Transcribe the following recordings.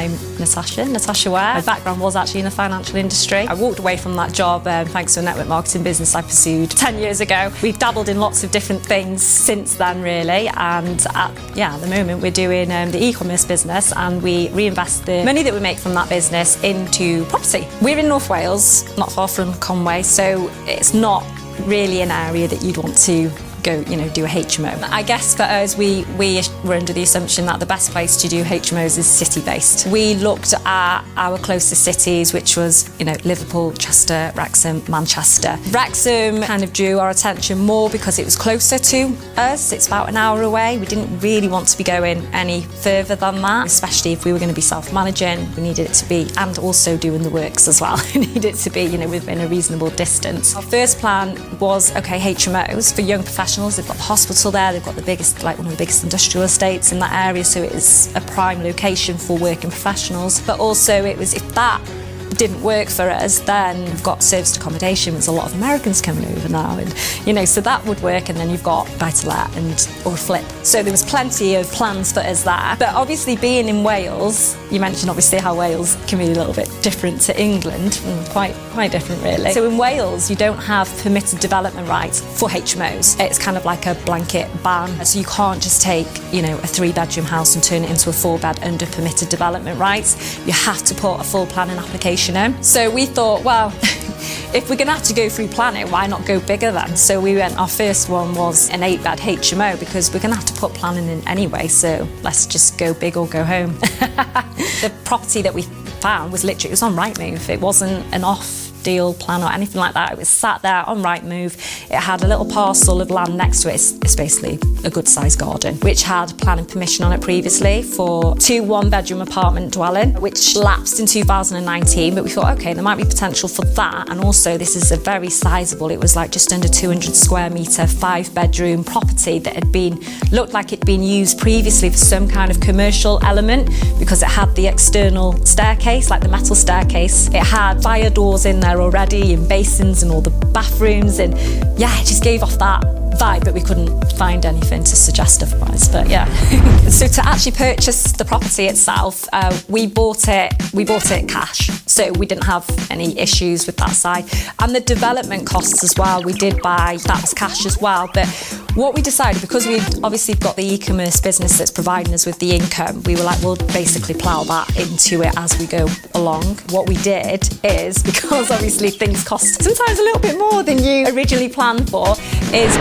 I'm Natasha Ware. My background was actually in the financial industry. I walked away from that job thanks to a network marketing business I pursued 10 years ago. We've dabbled in lots of different things since then, really, and at the moment we're doing the e-commerce business, and we reinvest the money that we make from that business into property. We're in North Wales, not far from Conway, so it's not really an area that you'd want to go, do a HMO. I guess for us, we were under the assumption that the best place to do HMOs is city-based. We looked at our closest cities, which was, Liverpool, Chester, Wrexham, Manchester. Wrexham kind of drew our attention more because it was closer to us. It's about an hour away. We didn't really want to be going any further than that, especially if we were going to be self-managing. We needed it to be, and also doing the works as well. We needed it to be, within a reasonable distance. Our first plan was, HMOs for young professionals. They've got the hospital there, they've got the biggest, one of the biggest industrial estates in that area, so it is a prime location for working professionals. But also it was, if that didn't work for us, then we've got serviced accommodation. There's a lot of Americans coming over now, and so that would work. And then you've got buy-to-let or flip. So there was plenty of plans for us there. But obviously, being in Wales, you mentioned obviously how Wales can be a little bit different to England, quite different really. So in Wales, you don't have permitted development rights for HMOs. It's kind of like a blanket ban. So you can't just take, a 3-bedroom house and turn it into a 4-bed under permitted development rights. You have to put a full planning application in. So we thought, well, if we're going to have to go through planning, why not go bigger then? So our first one was an 8-bed HMO, because we're going to have to put planning in anyway, so let's just go big or go home. The property that we found was literally, it was on Rightmove. It wasn't an off-deal plan or anything like that. It was sat there on Rightmove. It had a little parcel of land next to it. It's basically a good-sized garden, which had planning permission on it previously for 2 1-bedroom apartment dwelling, which lapsed in 2019. But we thought, okay, there might be potential for that. And also, this is a very sizable, it was like just under 200 square metre, 5-bedroom property that looked like it'd been used previously for some kind of commercial element, because it had the external staircase, like the metal staircase. It had fire doors in there already, and basins and all the bathrooms, and it just gave off that vibe, but we couldn't find anything to suggest otherwise. But so to actually purchase the property itself, we bought it cash, so we didn't have any issues with that side. And the development costs as well, we did buy, that was cash as well. But what we decided, because we've obviously got the e-commerce business that's providing us with the income, we were like, we'll basically plough that into it as we go along. What we did is, because obviously things cost sometimes a little bit more than you originally planned for, is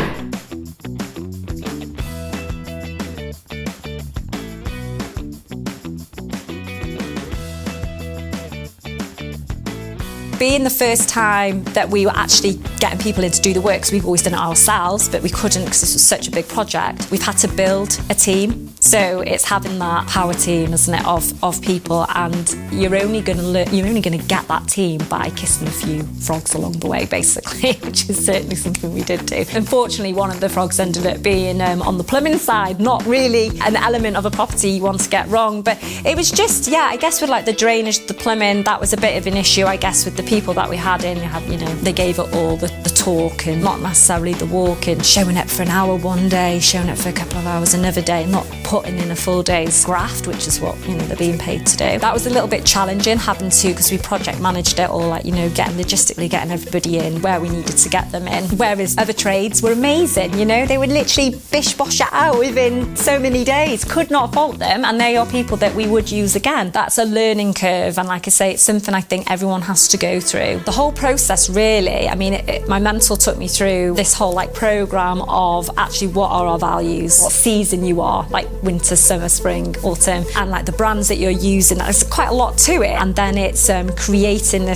being the first time that we were actually getting people in to do the work, because we've always done it ourselves, but we couldn't because this was such a big project. We've had to build a team. So it's having that power team, isn't it, of people, and you're only going to get that team by kissing a few frogs along the way, basically, which is certainly something we did do. Unfortunately, one of the frogs ended up being on the plumbing side, not really an element of a property you want to get wrong, but it was just, I guess with like the drainage, the plumbing, that was a bit of an issue, I guess, with the people that we had in. They gave it all the talk and not necessarily the walk, and showing up for an hour one day, showing up for a couple of hours another day, not putting in a full day's graft, which is what they're being paid to do. That was a little bit challenging, having to, because we project managed it all, getting everybody in where we needed to get them in. Whereas other trades were amazing, they would literally bish bosh it out within so many days. Could not fault them, and they are people that we would use again. That's a learning curve, and like I say, it's something I think everyone has to go through. The whole process, really, my mentor took me through this whole programme of actually what are our values, what season you are, like winter, summer, spring, autumn, and like the brands that you're using. There's quite a lot to it, and then it's creating the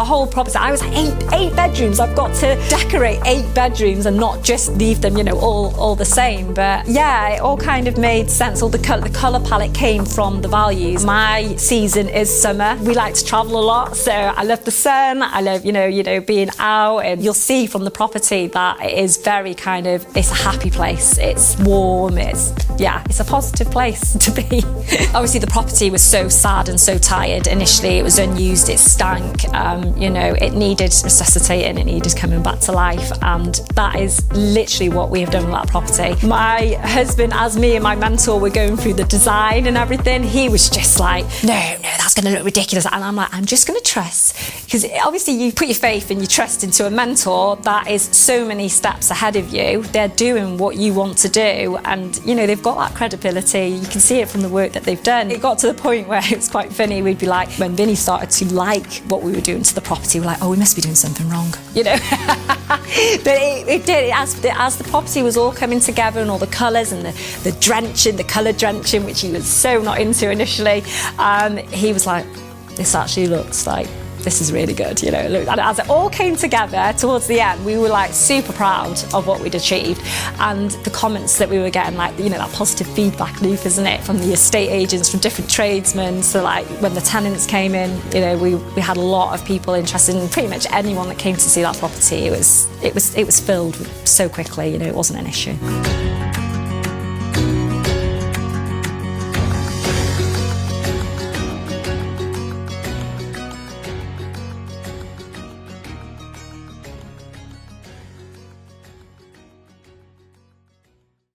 whole property. I was like, eight bedrooms. I've got to decorate 8 bedrooms and not just leave them, all the same. But it all kind of made sense. All the colour palette came from the values. My season is summer. We like to travel a lot, so I love the sun. I love, being out, and you'll see from the property that it is very kind of, it's a happy place. It's warm. It's a positive place to be. Obviously, the property was so sad and so tired. Initially, it was unused. It stank. It needed resuscitating. It needed coming back to life, and that is literally what we have done with that property. My husband, as me and my mentor were going through the design and everything, he was just like, no, that's going to look ridiculous. And I'm like, I'm just going to trust, because obviously you put your faith and your trust into a mentor that is so many steps ahead of you. They're doing what you want to do, and they've got that credibility. You can see it from the work that they've done. It got to the point where it was quite funny. We'd be like, when Vinny started to like what we were doing to the property, we're like, oh, we must be doing something wrong, But it did. As the property was all coming together, and all the colours and the colour drenching, which he was so not into initially, he was like, this actually looks like, this is really good, And as it all came together towards the end, we were like super proud of what we'd achieved, and the comments that we were getting, like, that positive feedback loop, isn't it, from the estate agents, from different tradesmen. So like when the tenants came in, we had a lot of people interested, in pretty much anyone that came to see that property. It was filled so quickly, it wasn't an issue.